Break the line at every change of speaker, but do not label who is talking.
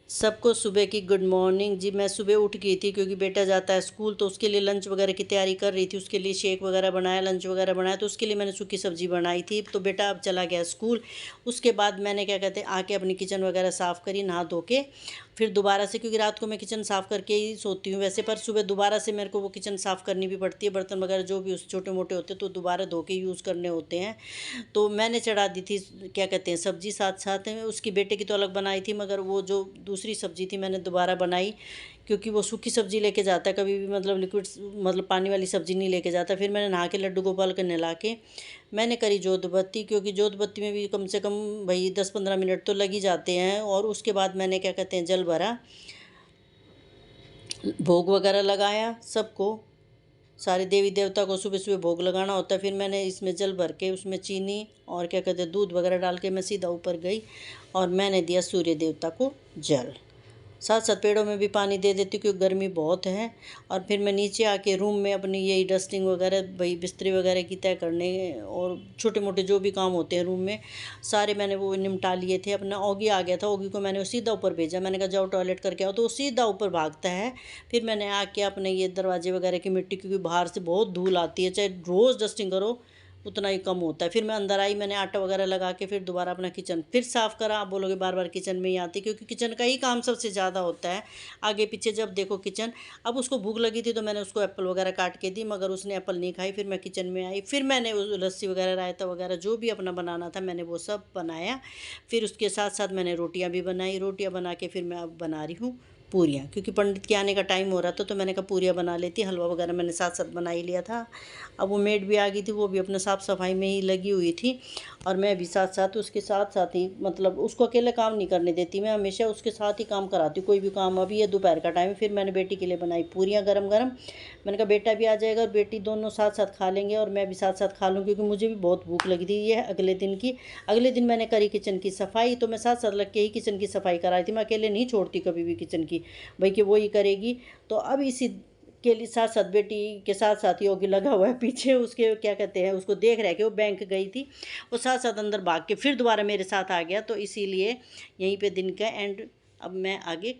सबको सुबह की गुड मॉर्निंग जी। मैं सुबह उठ गई थी क्योंकि बेटा जाता है स्कूल, तो उसके लिए लंच वगैरह की तैयारी कर रही थी। उसके लिए शेक वगैरह बनाया, लंच वगैरह बनाया, तो उसके लिए मैंने सूखी सब्जी बनाई थी। तो बेटा अब चला गया स्कूल। उसके बाद मैंने क्या कहते हैं आके अपनी किचन वगैरह साफ़ करी नहा धो के। फिर दोबारा से, क्योंकि रात को मैं किचन साफ़ करके ही सोती हूँ वैसे, पर सुबह दोबारा से मेरे को वो किचन साफ़ करनी भी पड़ती है। बर्तन वगैरह जो भी उस छोटे मोटे होते हैं तो दोबारा धो के यूज़ करने होते हैं। तो मैंने चढ़ा दी थी क्या कहते हैं सब्ज़ी, साथ साथ में उसकी बेटे की तो अलग बनाई थी, मगर वो जो दूसरी सब्ज़ी थी मैंने दोबारा बनाई, क्योंकि वो सूखी सब्ज़ी लेके जाता है कभी भी, मतलब लिक्विड मतलब पानी वाली सब्ज़ी नहीं लेके जाता। फिर मैंने नहा के लड्डू गोपाल को नहला के मैंने करी जोत बत्ती, क्योंकि जोत बत्ती में भी कम से कम भाई 10-15 मिनट तो लग ही जाते हैं। और उसके बाद मैंने क्या कहते हैं जल भरा, भोग वगैरह लगाया सबको, सारे देवी देवता को सुबह सुबह भोग लगाना होता है। फिर मैंने इसमें जल भर के उसमें चीनी और क्या कहते हैं दूध वगैरह डाल के मैं सीधा ऊपर गई और मैंने दिया सूर्य देवता को जल। साथ साथ पेड़ों में भी पानी दे देती हूँ क्योंकि गर्मी बहुत है। और फिर मैं नीचे आके रूम में अपनी यही डस्टिंग वगैरह, भाई बिस्तरे वगैरह की तय करने और छोटे मोटे जो भी काम होते हैं रूम में सारे मैंने वो निपटा लिए थे। अपना ऑगी आ गया था, ऑगी को मैंने सीधा ऊपर भेजा। मैंने कहा जाओ टॉयलेट करके आओ, तो वो सीधा ऊपर भागता है। फिर मैंने आके अपने ये दरवाजे वगैरह की मिट्टी, क्योंकि बाहर से बहुत धूल आती है, चाहे रोज़ डस्टिंग करो उतना ही कम होता है। फिर मैं अंदर आई, मैंने आटा वगैरह लगा के फिर दोबारा अपना किचन फिर साफ़ करा। आप बोलोगे बार बार किचन में ही आती, क्योंकि किचन का ही काम सबसे ज़्यादा होता है, आगे पीछे जब देखो किचन। अब उसको भूख लगी थी तो मैंने उसको एप्पल वगैरह काट के दी, मगर उसने एप्पल नहीं खाई। फिर मैं किचन में आई, फिर मैंने उस लस्सी वगैरह, रायता वगैरह जो भी अपना बनाना था मैंने वो सब बनाया। फिर उसके साथ साथ मैंने रोटियाँ भी बनाई। रोटियाँ बना के फिर मैं अब बना रही हूँ पूरियाँ, क्योंकि पंडित के आने का टाइम हो रहा था, तो मैंने कहा पूरियाँ बना लेती। हलवा वगैरह मैंने साथ साथ बना ही लिया था। अब वो मेड भी आ गई थी, वो भी अपने साफ़ सफाई में ही लगी हुई थी, और मैं भी साथ साथ उसके साथ साथ ही, मतलब उसको अकेले काम नहीं करने देती, मैं हमेशा उसके साथ ही काम कराती हूँ कोई भी काम। अभी ये दोपहर का टाइम है, फिर मैंने बेटी के लिए बनाई पूरियाँ गरम गरम। मैंने कहा बेटा भी आ जाएगा और बेटी, दोनों साथ साथ खा लेंगे और मैं भी साथ साथ खा लूँ, क्योंकि मुझे भी बहुत भूख लगी थी। ये अगले दिन की, अगले दिन मैंने करी किचन की सफाई, तो मैं साथ साथ लग के ही किचन की सफाई कराई थी। मैं अकेले नहीं छोड़ती कभी भी किचन की, भाई कि वो ही करेगी। तो अब इसी के लिए साथ साथ बेटी के साथ साथ योगी लगा हुआ है पीछे, उसके क्या कहते हैं उसको देख रहे कि वो बैंक गई थी, वो साथ साथ अंदर भाग के फिर दोबारा मेरे साथ आ गया। तो इसीलिए यहीं पे दिन का एंड अब मैं आगे